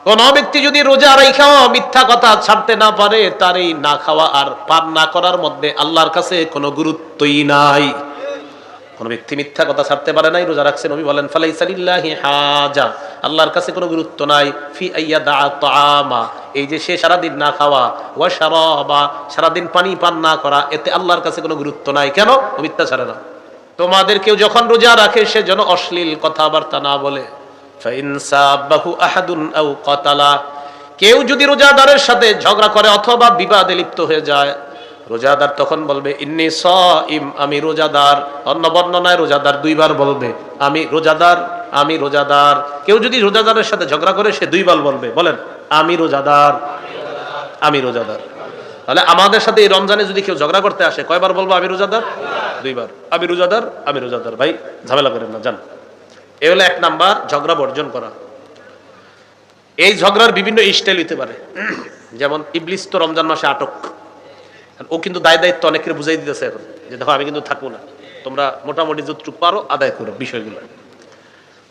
কোন ব্যক্তি যদি রোজা রাখাও মিথ্যা কথা ছাড়তে না পারে, তার এই না খাওয়া আর পান না করার মধ্যে আল্লাহর কাছে কোনো গুরুত্বই নাই। কোন ব্যক্তি মিথ্যা কথা ছাড়তে পারে নাই, রোজা রাখছে, নবী বলেন ফালাইসা লিল্লাহি হাজা, আল্লাহর কাছে কোনো গুরুত্ব নাই ফি আইয়াদা তাআমা, এই যে সে সারাদিন না খাওয়া, ওয়া শারাবা, সারাদিন পানি পান না করা, এতে আল্লাহর কাছে কোনো গুরুত্ব নাই। কেন? ও মিথ্যা ছাড়ে না। তোমাদের কেউ যখন রোজা রাখে সে যেন অশ্লীল কথাবার্তা না বলে। ফাইন সাবাহু আহাদুন আও কাতালা, কেউ যদি রোজাদারের সাথে ঝগড়া করে অথবা বিবাদে লিপ্ত হয়ে যায়, রোজাদার তখন বলবে ইন্নী সাইম, আমি রোজাদার। অন্য বর্ণনায় রোজাদার দুইবার বলবে আমি রোজাদার, আমি রোজাদার। কেউ যদি রোজাদারের সাথে ঝগড়া করে সে দুইবার বলবে, বলেন আমি রোজাদার, আমি রোজাদার। তাহলে আমাদের সাথে এই রমজানে যদি কেউ ঝগড়া করতে আসে কয়বার বলবো আমি রোজাদার? দুইবার, আমি রোজাদার, আমি রোজাদার। ভাই ঝামেলা করেন না, জান। এ হলো এক নাম্বার, ঝগড়া বর্জন করা। এই ঝগড়ার বিভিন্ন স্টাইল হইতে পারে। যেমন ইবলিস তো রমজান মাসে আটক, ও কিন্তু দায় দায়িত্ব অনেকের বুঝাই দিতেছে এখন, যে দেখো আমি কিন্তু থাকবো না, তোমরা মোটামুটি যতটুকু পারো আদায় করো বিষয়গুলো।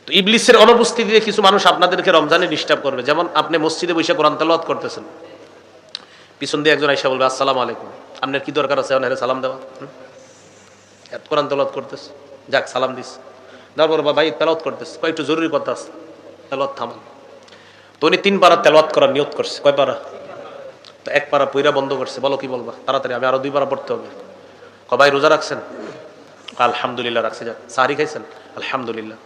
তো ইবলিসের অনুপস্থিতিতে কিছু মানুষ আপনাদেরকে রমজানে ডিস্টার্ব করবে। যেমন আপনি মসজিদে বসে কোরআন তেলাওয়াত করতেছেন, পিছন দিয়ে একজন আইসা বলবে আসসালামু আলাইকুম, আপনার কি দরকার আছে ওনারে সালাম দেওয়া? কোরআন তেলাওয়াত করতেছে, যাক সালাম দিস, তারপর ভাই তেলাওয়াত করতেছে, একটু জরুরি কথা আছে, তেলাওয়াত থামান। তো উনি 3 পারা তেলাওয়াত করার নিয়ত করছে। কয় পারা? তো 1 পারা পইরা বন্ধ করছে। বলো কি বলবা? তাড়াতাড়ি, আমি আরো 2 পারা পড়তে হবে। ভাই রোজা রাখছেন? আলহামদুলিল্লাহ রাখছি। যাক সাহারি খাইছেন? আলহামদুলিল্লাহ।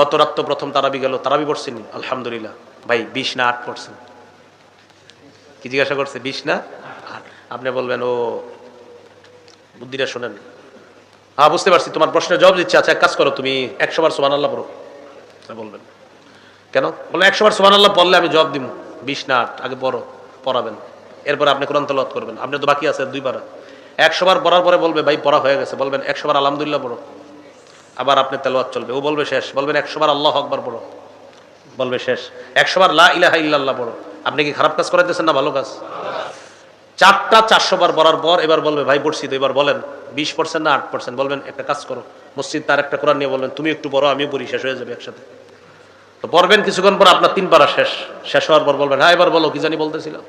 গত রাত তো প্রথম তারাবি গেল, তারাবি পড়ছেন? আলহামদুলিল্লাহ। ভাই 20 না 8 পড়ছেন? কি জিজ্ঞাসা করছে? 20 না 8? আপনি বলবেন ও বুদ্ধিটা শোনেন। হ্যাঁ বুঝতে পারছি, তোমার প্রশ্নের জবাব দিচ্ছি। আচ্ছা এক কাজ করো, তুমি 100 বার সুবহানাল্লাহ পড়ো। বলবেন কেন? বলে 100 বার সুবহানাল্লাহ পড়লে আমি জবাব দিব। 20 না 8? আগে পড়ো, পড়াবেন, এরপরে আপনি কোরআন তেলাওয়াত করবেন। আপনি তো বাকি আছে 2 পারা। 100 বার পড়ার পরে বলবে ভাই পড়া হয়ে গেছে, বলবেন 100 বার আলহামদুলিল্লাহ পড়ো। আবার আপনি তেলাওয়াত চলবে, ও বলবে শেষ, বলবেন 100 বার আল্লাহু আকবার পড়ো, বলবে শেষ। 100 বার লা ইলাহা ইল্লাল্লাহ পড়ো। আপনি কি খারাপ কাজ করাইতেছেন না ভালো কাজ? 4টা 400 বার পড়ার পর এবার বলবে ভাই পড়ছি তো, এবার বলেন 20% না 8%? বলবেন একটা কাজ করো, মসজিদ তার একটা কোরআন নিয়ে বলবেন তুমি একটু পড়ো আমিও পড়ি, শেষ হয়ে যাবে একসাথে। তো পড়বেন, কিছুক্ষণ পর আপনার 3 পারা শেষ। শেষ হওয়ার পর বলবেন হ্যাঁ এবার বলো কি জানি বলতেছিলাম।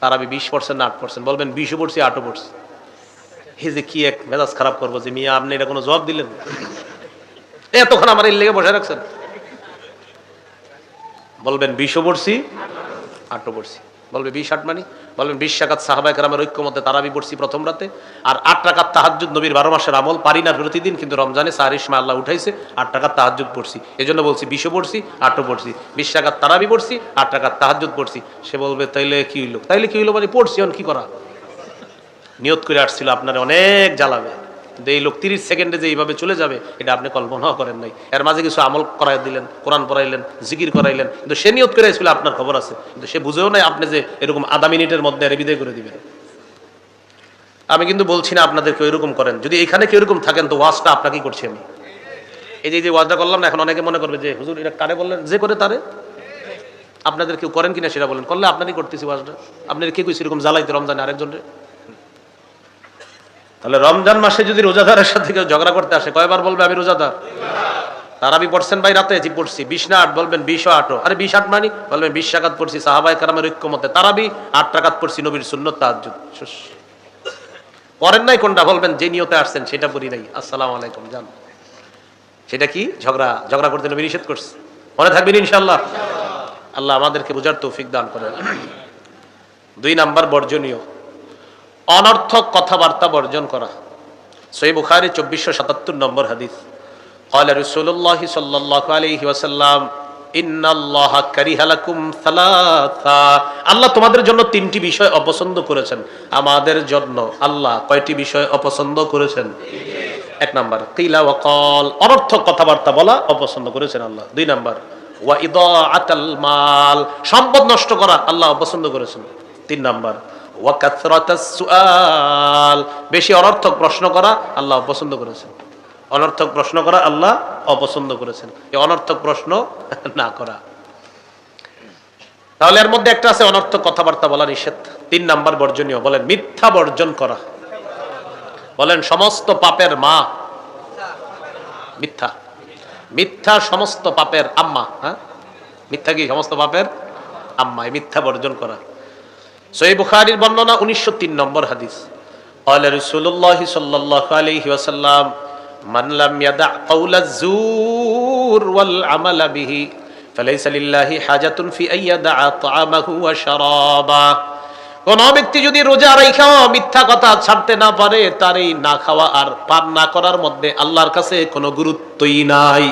তার আমি 20% না 8%? বলবেন 20ও পড়ছি 8ও পড়ছি। এই যে কি এক মেজাজ খারাপ করবো যে মিয়া আপনি এটা কোনো জবাব দিলেন, এতক্ষণ আমার এই লেগে বসে রাখছেন। বলবেন 20ও পড়ছি 8ও পড়ছি। বলবে 20 8 মানে? বলবেন 20 রাকাত সাহাবায়ে কেরামের ঐক্যমতে তারাবি পড়ছি প্রথম রাতে, আর 8 রাকাত তাহাজ্জুদ নবীর 12 মাসের আমল, পারি না প্রতিদিন, কিন্তু রমজানে সাহারির সময় আল্লাহ উঠাইছে 8 রাকাত তাহাজ্জুদ পড়ছি, এজন্য বলছি 20ও পড়ছি 8ও পড়ছি। 20 রাকাত তারাবি পড়ছি, 8 রাকাত তাহাজ্জুদ পড়ছি। সে বলবে তাইলে কি হইলো? তাইলে কি হইলো মানে পড়ছি, এখন কি করা? নিয়ত করে আসছিল আপনারা অনেক জ্বালাবে, কিন্তু এই লোক 30 সেকেন্ডে যে এইভাবে চলে যাবে এটা আপনি কল্পনাও করেন নাই। এর মাঝে কিছু আমল করাই দিলেন, কোরআন পড়াইলেন, জিকির করাইলেন, কিন্তু সে নিয়ত করে আসছিল, আপনার খবর আছে, কিন্তু সে বুঝেও নাই আপনি যে এরকম আধা মিনিটের মধ্যে বিদায় করে দিবেন। আমি কিন্তু বলছি না আপনাদের কেউ এরকম করেন, যদি এখানে কেউ এরকম থাকেন তো ওয়াজটা আপনাকেই করছি আমি। এই যে ওয়াজটা করলাম না, এখন অনেকে মনে করবে যে হুজুর এটা কারে বললেন, যে করে তারে। আপনাদের কেউ করেন কিনা সেটা বলেন, করলে আপনারই করতেছি ওয়াজটা। আপনার কে কইছে এরকম জ্বালাইতে রমজানে আরেকজনের? তাহলে রমজান মাসে যদি রোজাদারের সাথে কেউ ঝগড়া করতে আসে কয়বার বলবে আমি রোজাদার? তারাবি পড়ছেন ভাই রাতে? জি পড়ছি। 20 না 8? বলবেন 20ও 8ও। আরে 20 8 মানে? বলবেন 20 রাকাত পড়ছি সাহাবায়ে কেরামের ঐক্যমতে তারাবি, 8 রাকাত পড়ছি নবীর সুন্নাত তাহাজ্জুদ। পড়েন নাই কোনটা? বলবেন যে নিয়তে আসছেন সেটা পড়ি নাই। আসসালামু আলাইকুম জান। সেটা কি? ঝগড়া করতে নবী নিষেধ করছে। মনে থাকবেন ইনশাআল্লাহ। আল্লাহ আমাদেরকে বুঝার তৌফিক দান করেন। 2 নাম্বার বর্জনীয়, অনর্থক কথাবার্তা বর্জন করা। সহিহ বুখারী 2477 নম্বর হাদিস। قال رسول الله صلى الله عليه وسلم ان الله كره لكم ثلاثا, আল্লাহ তোমাদের জন্য 3টি বিষয় অপছন্দ করেছেন। আমাদের জন্য আল্লাহ কয়টি বিষয় অপছন্দ করেছেন? 1 নাম্বার কিলা ওয়া ক্বাল, অনর্থক কথাবার্তা বলা অপছন্দ করেছেন আল্লাহ। 2 নাম্বার ওয়া ইদাআতাল মাল, সম্পদ নষ্ট করা আল্লাহ অপছন্দ করেছেন। 3 নাম্বার ওয়া কাসরাতাস সুআল, বেশি অনর্থক প্রশ্ন করা আল্লাহ অপছন্দ করেছেন। অনর্থক প্রশ্ন করা আল্লাহ অপছন্দ করেছেন, এই অনর্থক প্রশ্ন না করা। তাহলে এর মধ্যে একটা আছে অনর্থক কথাবার্তা বলা নিষেধ। 3 নাম্বার বর্জনীয়, বলেন মিথ্যা বর্জন করা। বলেন সমস্ত পাপের মা মিথ্যা, মিথ্যা সমস্ত পাপের আম্মা। হ্যাঁ মিথ্যা কি সমস্ত পাপের? আম্মায় মিথ্যা বর্জন করা। সহিহ বুখারীর বর্ণনা 1903 নম্বর হাদিস। ক্বালা রাসূলুল্লাহ সাল্লাল্লাহু আলাইহি ওয়াসাল্লাম মান লাম ইয়াদা কাওলাজ যুর ওয়াল আমালা বিহি ফালাইসা লিল্লাহি হাজাতুন ফি আইয়াদা তা'আমাহু ওয়া শারাবা। কোন ব্যক্তি যদি রোজা রাখা মিথ্যা কথা ছাড়তে না পারে, তার এই না খাওয়া আর পান না করার মধ্যে আল্লাহর কাছে কোনো গুরুত্বই নাই।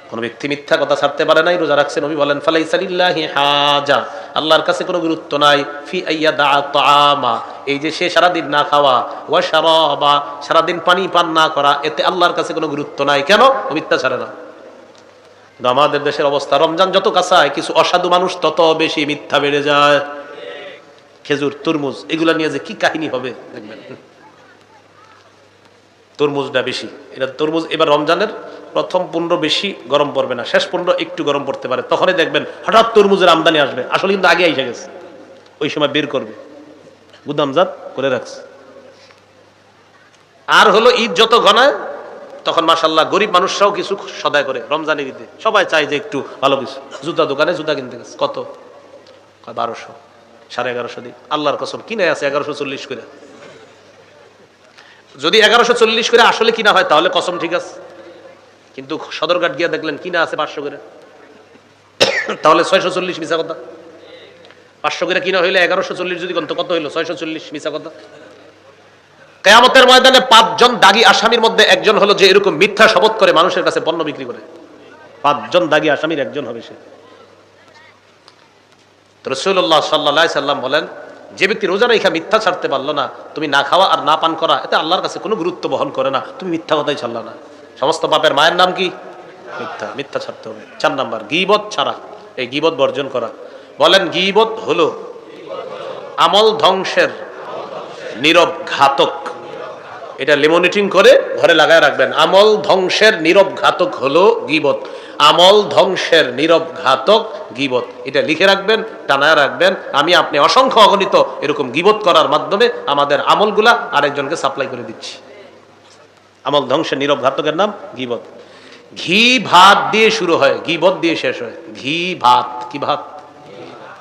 কোন ব্যক্তি মিথ্যা কথা ছাড়তে পারে নাই, রোজা রাখছে, নবী বলেন ফালাইসা লিল্লাহি হাজা, আল্লাহর কাছে কোনো গুরুত্ব নাই, ফি আইয়াদা তা'আমা, এই যে সে সারাদিন না খাওয়া, ওয়া শারাবা, সারাদিন পানি পান না করা, এতে আল্লাহর কাছে কোনো গুরুত্ব নাই। কেন? ও মিথ্যা ছাড়ে না। আমাদের দেশের অবস্থা, রমজান যত কাছায় কিছু অসাধু মানুষ তত বেশি মিথ্যা বেড়ে যায়। খেজুর, তরমুজ, এগুলা নিয়ে যে কি কাহিনী হবে দেখবেন। তরমুজটা বেশি, এটা তরমুজ এবার রমজানের প্রথম 15 বেশি গরম পড়বে না, শেষ 15 একটু গরম পড়তে পারে, তখনই দেখবেন হঠাৎ তরমুজের আমদানি আসবে। আসলে কিন্তু আগে এসে গেছে, ওই সময় বের করবে, গুদামজাত করে রাখছে। আর হলো ঈদ যত ঘনায় তখন মাশাআল্লাহ গরিব মানুষরাও কিছু সদায় করে। রমজানের ঈদে সবাই চায় যে একটু ভালো কিছু, জুতা দোকানে জুতা কিনতে গেছে, কত 1200 1150 দিন, আল্লাহর কসম কিনে আছে 1140 করে। যদি 1140 করে আসলে কিনা হয় তাহলে কসম ঠিক আছে, কিন্তু সদরঘাট গিয়া দেখলেন কিনা আছে 500 করে, তাহলে 640 মিছা কথা। 500 করে কিনা হইলে 1140 যদি কত হইলো 640 মিছা কথা। কিয়ামতের ময়দানে 5 জন দাগী আসামির মধ্যে একজন হলো যে এরকম মিথ্যা শপথ করে মানুষের কাছে পণ্য বিক্রি করে। 5 জন দাগী আসামির একজন হবে সে। রাসূলুল্লাহ সাল্লাল্লাহু আলাইহি সাল্লাম বলেন, যে ব্যক্তি রোজা রাখা মিথ্যা ছাড়তে পারলো না, তুমি না খাওয়া আর না পান করা এতে আল্লাহর কাছে কোনো গুরুত্ব বহন করে না, তুমি মিথ্যা কথাই ছাড়লা না। সমস্ত পাপের মায়ের নাম কি? মিথ্যা। মিথ্যা ছাড়তে হবে। 4 নাম্বার গীবত ছাড়া, এই গীবত বর্জন করা। বলেন গীবত হলো আমল ধ্বংসের নীরব ঘাতক। এটা লেমোনেটিং করে ঘরে লাগায় রাখবেন। আমল ধ্বংসের নীরব ঘাতক হলো গীবত। আমল ধ্বংসের নীরব ঘাতক গীবত, এটা লিখে রাখবেন, টানায় রাখবেন। আমি আপনি অসংখ্য অগণিত এরকম গীবত করার মাধ্যমে আমাদের আমলগুলা আরেকজনকে সাপ্লাই করে দিচ্ছি। আমল ধ্বংসের নীরব ঘাতকের নাম গীবত। ঘি ভাত দিয়ে শুরু হয়, গীবত দিয়ে শেষ হয়। ঘি ভাত, কি ভাত?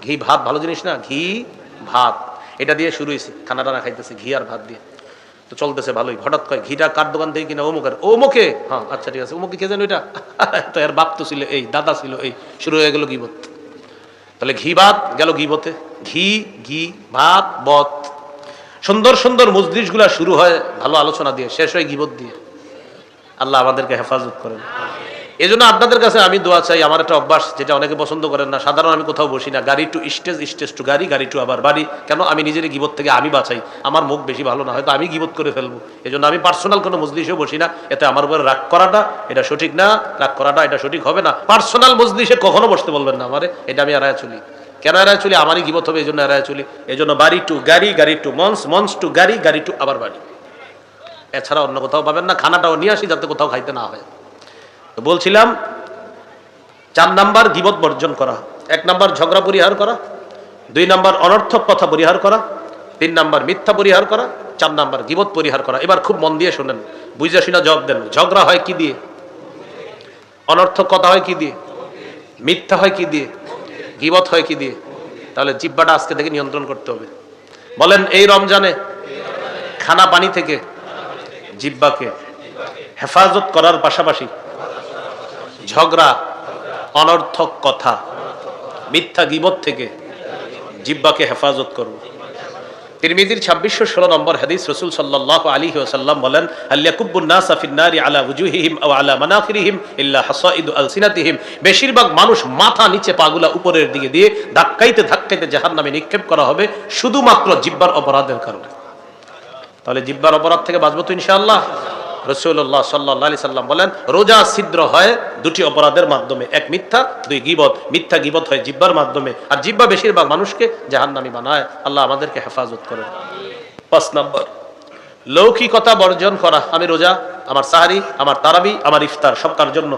ঘি ভাত ভালো জিনিস না? ঘি ভাত, এটা দিয়ে শুরু হয়েছে। খানা টানা খাইতেছে ঘি আর ভাত দিয়ে, তো চলতেছে ভালোই। হঠাৎ কয় ঘিটা কার দোকান থেকে কিনা? অমুকের। অমুকে? হ্যাঁ আচ্ছা ঠিক আছে। অমুকে কে জানো এটা? তো এর বাপ তো ছিল এই, দাদা ছিল এই, শুরু হয়ে গেল গীবত। তাহলে ঘি ভাত গেল গীবতে। ঘি ঘি ভাত বত। সুন্দর সুন্দর মজলিস গুলা শুরু হয় ভালো আলোচনা দিয়ে, শেষ হয় গীবত দিয়ে। আল্লাহ আমাদেরকে হেফাজত করেন। এই জন্য আপনাদের কাছে আমি দোয়া চাই। আমার একটা অভ্যাস, যেটা অনেকে পছন্দ করেন না, সাধারণ আমি কোথাও বসি না, গাড়ি টু স্টেজ, স্টেজ টু গাড়ি, গাড়ি টু আবার বাড়ি। কেন? আমি নিজের গীবত থেকে আমি বাঁচাই। আমার মুখ বেশি ভালো না, হয়তো আমি গীবত করে ফেলবো। এই জন্য আমি পার্সোনাল কোনো মজলিসেও বসি না। এতে আমার উপরে রাগ করাটা এটা সঠিক না, রাগ করাটা এটা সঠিক হবে না। পার্সোনাল মজলিসে কখনো বসতে বলবেন না আমারে, এটা আমি এড়ায় চলি। কেন এড়ায় চলি? আমারই গীবত হবে, এই জন্য এড়ায় চলি। এই জন্য বাড়ি টু গাড়ি, গাড়ি টু মঞ্চ, মঞ্চ টু গাড়ি, গাড়ি টু আবার বাড়ি। এছাড়া অন্য কোথাও পাবেন না। খানাটাও নিয়ে আসি যাতে কোথাও খাইতে না হয়। তো বলছিলাম 4 নাম্বার গীবত বর্জন করা। 1 নাম্বার ঝগড়া পরিহার করা, 2 নাম্বার অনর্থক কথা পরিহার করা, 3 নাম্বার মিথ্যা পরিহার করা, 4 নাম্বার গীবত পরিহার করা। এবার খুব মন দিয়ে শুনেন, বুঝে শুনে জবাব দেন। ঝগড়া হয় কি দিয়ে? অনর্থক কথা হয় কি দিয়ে? মিথ্যা হয় কি দিয়ে? গীবত হয় কি দিয়ে? তাহলে জিহ্বাটা আজকে থেকে নিয়ন্ত্রণ করতে হবে। বলেন এই রমজানে খানা পানি থেকে জিহ্বাকে হেফাজত করার পাশাপাশি ঝগড়া, অনর্থক কথা, মিথ্যা গীবত থেকে জিহ্বাকে হেফাজত করব। তিরমিজির 2616 নম্বর হাদিস, রাসূল সাল্লাল্লাহু আলাইহি ওয়াসাল্লাম বলেন, আল্লাকুব্বুন নাসা ফিন নারি আলা ওয়ুজুহিহিম আও আলা মানাখিরিহিম ইল্লা হাসাইদু আলসিনাতিহিম। বেশিরভাগ মানুষ মাথা নিচে পাগুলা উপরের দিকে দিয়ে ধাক্কাইতে ধাক্কাইতে জাহান্নামে নিক্ষেপ করা হবে শুধুমাত্র জিহ্বার অপরাধের কারণে। তাহলে জিহ্বার অপরাধ থেকে বাঁচবো তো ইনশাআল্লাহ। রাসূলুল্লাহ সাল্লাল্লাহু আলাইহি সাল্লাম বলেন, রোজা ছিদ্র হয় 2টি অপরাধের মাধ্যমে, 1 মিথ্যা, 2 গীবত। মিথ্যা গীবত হয় জিহ্বার মাধ্যমে, আর জিহ্বা বেশিরভাগ মানুষকে জাহান্নামী বানায়। আল্লাহ আমাদেরকে হেফাজত করেন। 5 নাম্বার লৌকিকতা বর্জন করা। আমি রোজা, আমার সাহারি, আমার তারাবি, আমার ইফতার সবকার জন্য।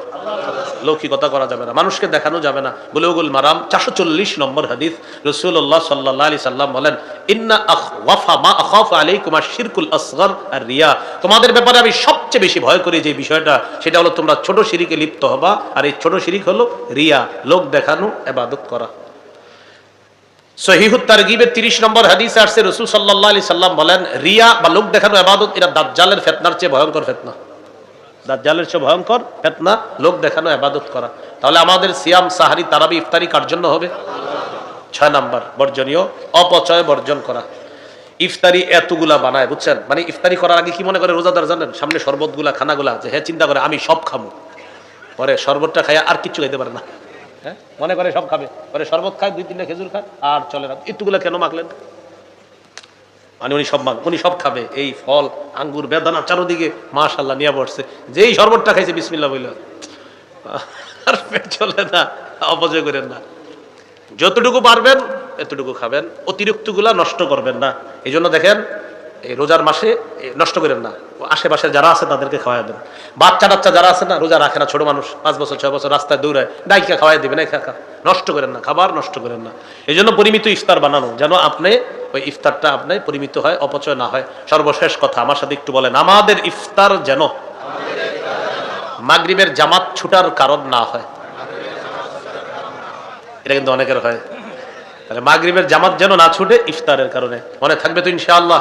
লৌকিকতা করা যাবে না, মানুষকে দেখানো যাবে না। বুলুগুল মারাম 440 নম্বর হাদিস, রাসূলুল্লাহ সাল্লাল্লাহু আলাইহি সাল্লাম বলেন, ইন্না আখওয়াফা মা আখাফু আলাইকুম আশ-শিরকুল আসগর আর রিয়া। তোমাদের ব্যাপারে আমি সবচেয়ে বেশি ভয় করি যে বিষয়টা, সেটা হলো তোমরা ছোট শিরকে লিপ্ত হবা। আর এই ছোট শিরক হলো রিয়া, লোক দেখানো, ইবাদত করা। সহিহুত তারগিবের 30 নম্বর হাদিসে আসছে রাসূল সাল্লাল্লাহু আলাইহি সাল্লাম বলেন, রিয়া বা লোক দেখানো ইবাদত এটা দাজ্জালের ফিতনার চেয়ে ভয়ঙ্কর ফিতনা। দাজ্জালের চেয়ে ভয়ঙ্কর ফিতনা লোক দেখানো ইবাদত করা। তাহলে আমাদের সিয়াম, সাহারি, তারাবি, ইফতারি কার জন্য হবে? 6 নাম্বার বর্জনীয়, অপচয় বর্জন করা। ইফতারি এতগুলা বানায়, বুঝছেন? মানে ইফতারি করার আগে কি মনে করে রোজাদার জানেন? সামনে শরবতগুলা, খানাগুলা, যে হ্যাঁ চিন্তা করে আমি সব খাবো, পরে শরবতটা খায় আর কিচ্ছু খাইতে পারে না। হ্যাঁ, মনে করে সব খাবে, পরে শরবত খায়, 2-3টা খেজুর খায়, আর চলে না। এতগুলা কেন মাখলেন? মানে উনি সব খাবে, এই ফল, আঙ্গুর, বেদানা চারোদিকে মাশাআল্লাহ নিয়ে বসছে, যেই শরবতটা খাইছে বিসমিল্লাহ বলল, আর পেট চলে না। অপচয় করেন না, যতটুকু পারবেন এতটুকু খাবেন, অতিরিক্ত গুলা নষ্ট করবেন না। এই জন্য দেখেন এই রোজার মাসে নষ্ট করেন না, আশেপাশে যারা আছে তাদেরকে খাওয়াই দেন। বাচ্চা টাচ্চা যারা আছে না, রোজা রাখে না, ছোট মানুষ, 5 বছর 6 বছর রাস্তায় দৌড়ায়, ডাইকা খাওয়াই দিবেন, নষ্ট করেন না, খাবার নষ্ট করেন না। এই জন্য পরিমিত ইফতার বানানো, যেন আপনি ওই ইফতারটা আপনি পরিমিত হয়, অপচয় না হয়। সর্বশেষ কথা, আমার সাথে একটু বলেন, আমাদের ইফতার যেন মাগরিবের জামাত ছুটার কারণ না হয়। এটা কিন্তু অনেকের হয়। তাহলে মাগরিবের জামাত যেন না ছুটে ইফতারের কারণে। মনে থাকবে তো ইনশাআল্লাহ?